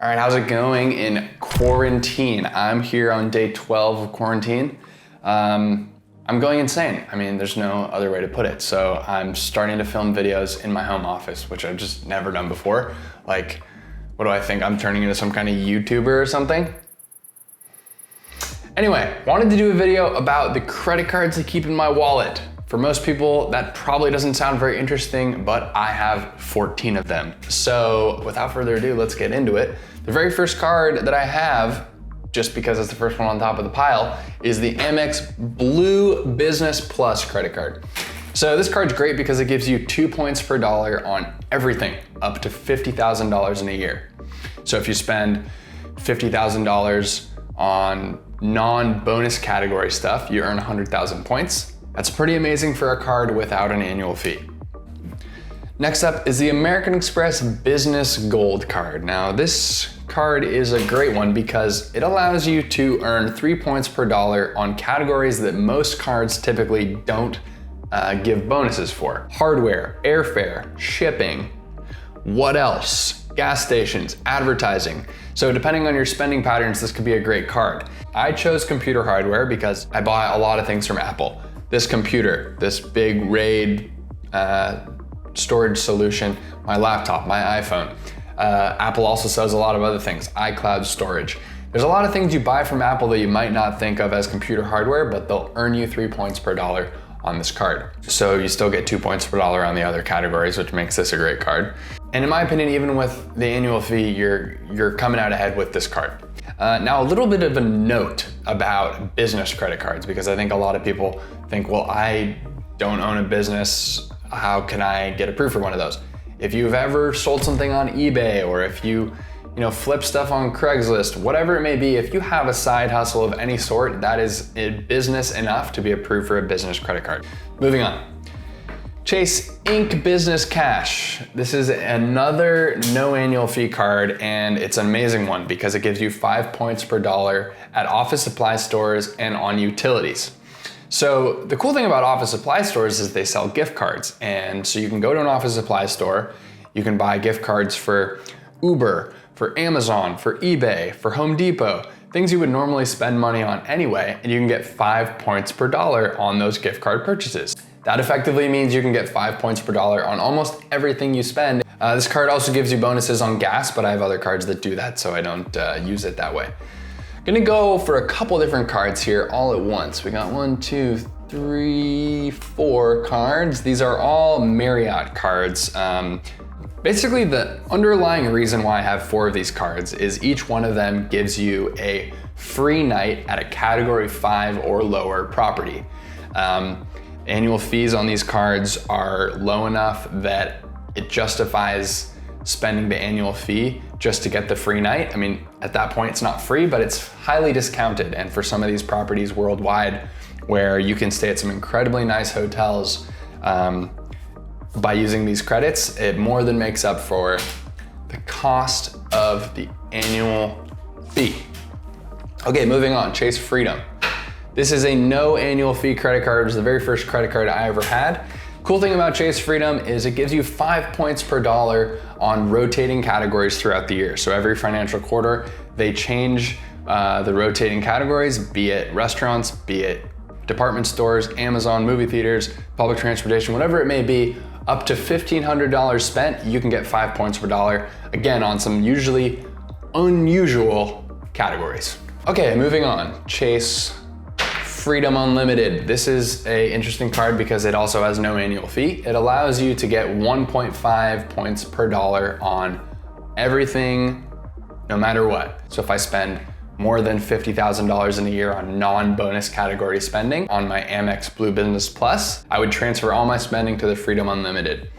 All right, how's it going in quarantine? I'm here on day 12 of quarantine. I'm going insane. I mean, there's no other way to put it. So I'm starting to film videos in my home office, which I've just never done before. Like, what do I think? I'm turning into some kind of YouTuber or something? Anyway, wanted to do a video about the credit cards I keep in my wallet. For most people, that probably doesn't sound very interesting, but I have 14 of them. So without further ado, let's get into it. The very first card that I have, just because it's the first one on top of the pile, is the AMEX Blue Business Plus credit card. So this card's great because it gives you 2 points per dollar on everything up to $50,000 in a year. So if you spend $50,000 on non-bonus category stuff, you earn 100,000 points. That's pretty amazing for a card without an annual fee. Next up is the American Express Business Gold card. Now this card is a great one because it allows you to earn 3 points per dollar on categories that most cards typically don't give bonuses for. Hardware, airfare, shipping, what else? Gas stations, advertising. So depending on your spending patterns, this could be a great card. I chose computer hardware because I buy a lot of things from Apple. This computer, this big RAID storage solution, my laptop, my iPhone. Apple also sells a lot of other things, iCloud storage. There's a lot of things you buy from Apple that you might not think of as computer hardware, but they'll earn you 3 points per dollar on this card. So you still get 2 points per dollar on the other categories, which makes this a great card. And in my opinion, even with the annual fee, you're coming out ahead with this card. Now, a little bit of a note about business credit cards, because I think a lot of people think, well, I don't own a business. How can I get approved for one of those? If you've ever sold something on eBay, or if you flip stuff on Craigslist, whatever it may be, if you have a side hustle of any sort, that is a business enough to be approved for a business credit card. Moving on. Chase Ink Business Cash. This is another no annual fee card, and it's an amazing one because it gives you 5 points per dollar at office supply stores and on utilities. So the cool thing about office supply stores is they sell gift cards. And so you can go to an office supply store, you can buy gift cards for Uber, for Amazon, for eBay, for Home Depot, things you would normally spend money on anyway, and you can get 5 points per dollar on those gift card purchases. That effectively means you can get 5 points per dollar on almost everything you spend. This card also gives you bonuses on gas, but I have other cards that do that, so I don't use it that way. Gonna go for a couple different cards here all at once. We got 1, 2, 3, 4 cards. These are all Marriott cards. Basically, the underlying reason why I have 4 of these cards is each one of them gives you a free night at a category 5 or lower property. Annual fees on these cards are low enough that it justifies spending the annual fee just to get the free night. I mean, at that point, it's not free, but it's highly discounted. And for some of these properties worldwide, where you can stay at some incredibly nice hotels by using these credits, it more than makes up for the cost of the annual fee. Okay, moving on, Chase Freedom. This is a no annual fee credit card. It was the very first credit card I ever had. Cool thing about Chase Freedom is it gives you 5 points per dollar on rotating categories throughout the year. So every financial quarter, they change the rotating categories, be it restaurants, be it department stores, Amazon, movie theaters, public transportation, whatever it may be. Up to $1,500 spent, you can get 5 points per dollar, again, on some usually unusual categories. Okay, moving on, Chase Freedom Unlimited. This is an interesting card because it also has no annual fee. It allows you to get 1.5 points per dollar on everything, no matter what. So if I spend more than $50,000 in a year on non-bonus category spending on my Amex Blue Business Plus, I would transfer all my spending to the Freedom Unlimited.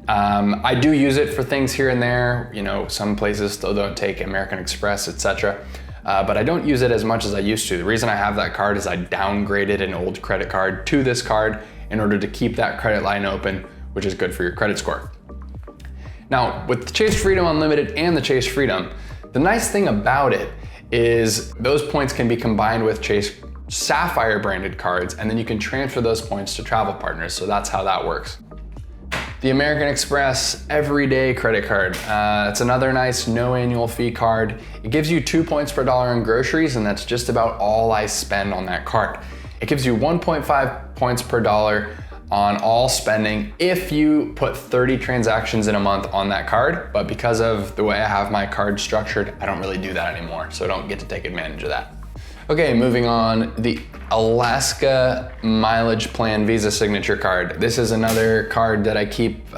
I do use it for things here and there. Some places still don't take American Express, etc. But I don't use it as much as I used to. The reason I have that card is I downgraded an old credit card to this card in order to keep that credit line open, which is good for your credit score. Now, with the Chase Freedom Unlimited and the Chase Freedom, the nice thing about it is those points can be combined with Chase Sapphire branded cards, and then you can transfer those points to travel partners. So that's how that works. The American Express Everyday Credit Card. It's another nice no annual fee card. It gives you 2 points per dollar in groceries, and that's just about all I spend on that card. It gives you 1.5 points per dollar on all spending if you put 30 transactions in a month on that card, but because of the way I have my card structured, I don't really do that anymore, so I don't get to take advantage of that. Okay, moving on, the Alaska Mileage Plan Visa Signature Card. This is another card that I keep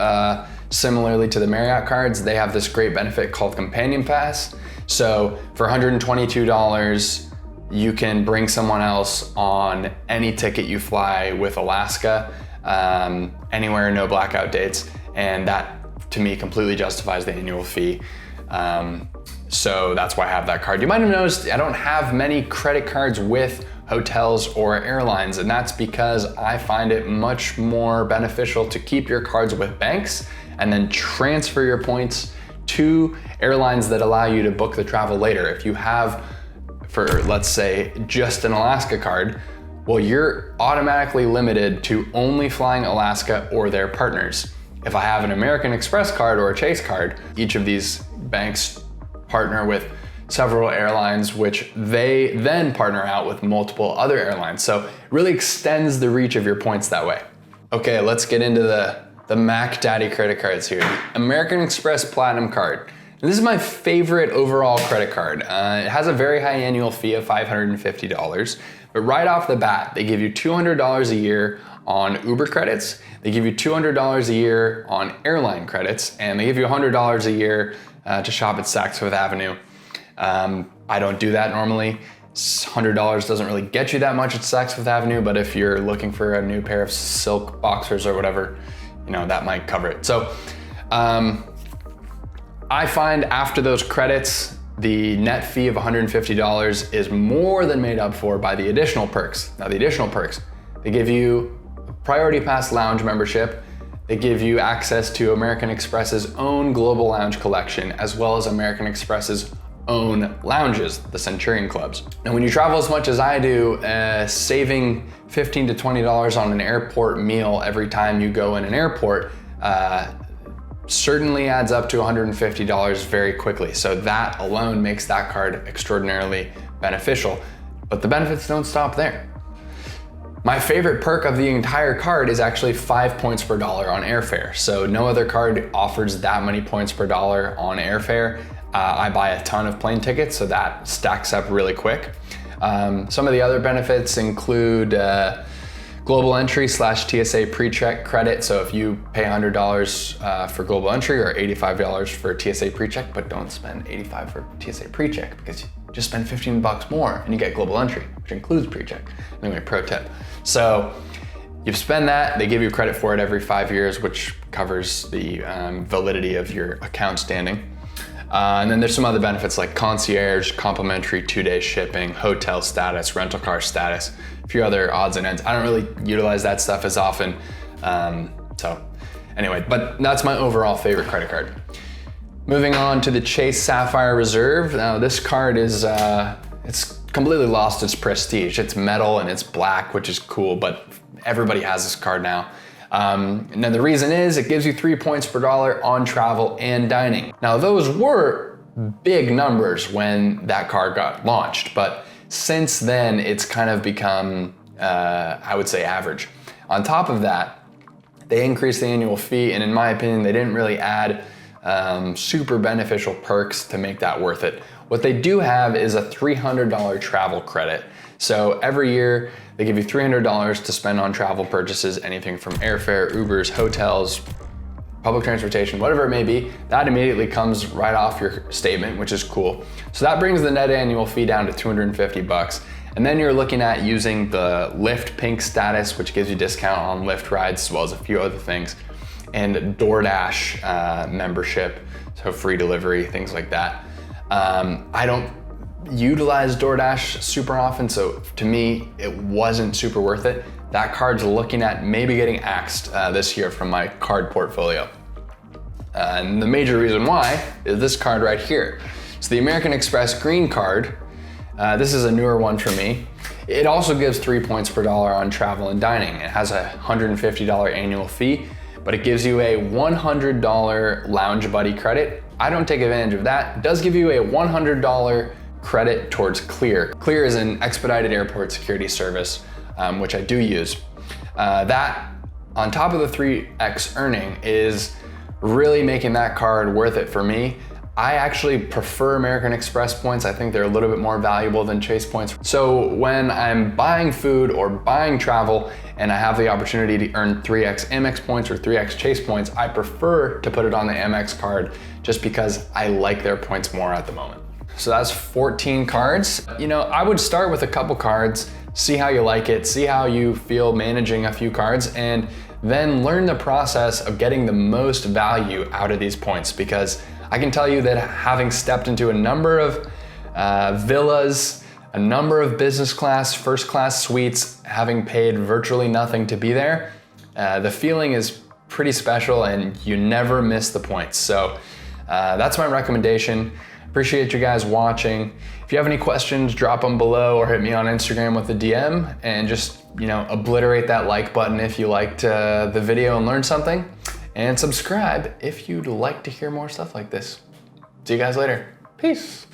similarly to the Marriott cards. They have this great benefit called Companion Pass. So for $122, you can bring someone else on any ticket you fly with Alaska, anywhere, no blackout dates, and that to me completely justifies the annual fee. So that's why I have that card. You might have noticed I don't have many credit cards with hotels or airlines, and that's because I find it much more beneficial to keep your cards with banks and then transfer your points to airlines that allow you to book the travel later. If you have, for let's say, just an Alaska card, well, you're automatically limited to only flying Alaska or their partners. If I have an American Express card or a Chase card, each of these banks partner with several airlines, which they then partner out with multiple other airlines. So it really extends the reach of your points that way. Okay, let's get into the Mac Daddy credit cards here. The American Express Platinum Card. And this is my favorite overall credit card. It has a very high annual fee of $550, but right off the bat, they give you $200 a year on Uber credits, they give you $200 a year on airline credits, and they give you $100 a year to shop at Saks Fifth Avenue. I don't do that normally. $100 doesn't really get you that much at Saks Fifth Avenue, but if you're looking for a new pair of silk boxers or whatever, you know, that might cover it. So I find after those credits, the net fee of $150 is more than made up for by the additional perks. Now the additional perks, they give you a Priority Pass lounge membership. They give you access to American Express's own Global Lounge collection, as well as American Express's own lounges, the Centurion Clubs. And when you travel as much as I do, saving $15 to $20 on an airport meal every time you go in an airport certainly adds up to $150 very quickly. So that alone makes that card extraordinarily beneficial. But the benefits don't stop there. My favorite perk of the entire card is actually 5 points per dollar on airfare. So no other card offers that many points per dollar on airfare. I buy a ton of plane tickets, so that stacks up really quick. Some of the other benefits include global entry / TSA pre-check credit. So if you pay $100 for global entry or $85 for TSA pre-check, but don't spend $85 for TSA pre-check because you just spend $15 more and you get global entry, which includes pre-check. Anyway, pro tip. So you spend that, they give you credit for it every 5 years, which covers the validity of your account standing. And then there's some other benefits like concierge, complimentary 2-day shipping, hotel status, rental car status, a few other odds and ends. I don't really utilize that stuff as often. So anyway, but that's my overall favorite credit card. Moving on to the Chase Sapphire Reserve. Now this card is, it's completely lost its prestige. It's metal and it's black, which is cool, but everybody has this card now. Now the reason is it gives you 3 points per dollar on travel and dining. Now those were big numbers when that card got launched, but since then it's kind of become, I would say, average. On top of that, they increased the annual fee, and in my opinion, they didn't really add super beneficial perks to make that worth it. What they do have is a $300 travel credit. So every year they give you $300 to spend on travel purchases, anything from airfare, Ubers, hotels, public transportation, whatever it may be. That immediately comes right off your statement, which is cool. So that brings the net annual fee down to $250. And then you're looking at using the Lyft Pink status, which gives you discount on Lyft rides, as well as a few other things, and DoorDash membership, so free delivery, things like that. I don't utilize DoorDash super often, so to me, it wasn't super worth it. That card's looking at maybe getting axed this year from my card portfolio. And the major reason why is this card right here. So the American Express Green Card, this is a newer one for me. It also gives 3 points per dollar on travel and dining. It has a $150 annual fee, but it gives you a $100 Lounge Buddy credit. I don't take advantage of that. It does give you a $100 credit towards Clear. Clear is an expedited airport security service, which I do use. That, on top of the 3x earning, is really making that card worth it for me. I actually prefer American Express points. I think they're a little bit more valuable than Chase points. So when I'm buying food or buying travel and I have the opportunity to earn 3x AMEX points or 3x Chase points, I prefer to put it on the AMEX card just because I like their points more at the moment. So that's 14 cards. You know, I would start with a couple cards, see how you like it, see how you feel managing a few cards, and then learn the process of getting the most value out of these points, because I can tell you that having stepped into a number of villas, a number of business class, first class suites, having paid virtually nothing to be there, the feeling is pretty special and you never miss the points. So that's my recommendation. Appreciate you guys watching. If you have any questions, drop them below or hit me on Instagram with a DM, and just, you know, obliterate that like button if you liked the video and learned something. And subscribe if you'd like to hear more stuff like this. See you guys later. Peace.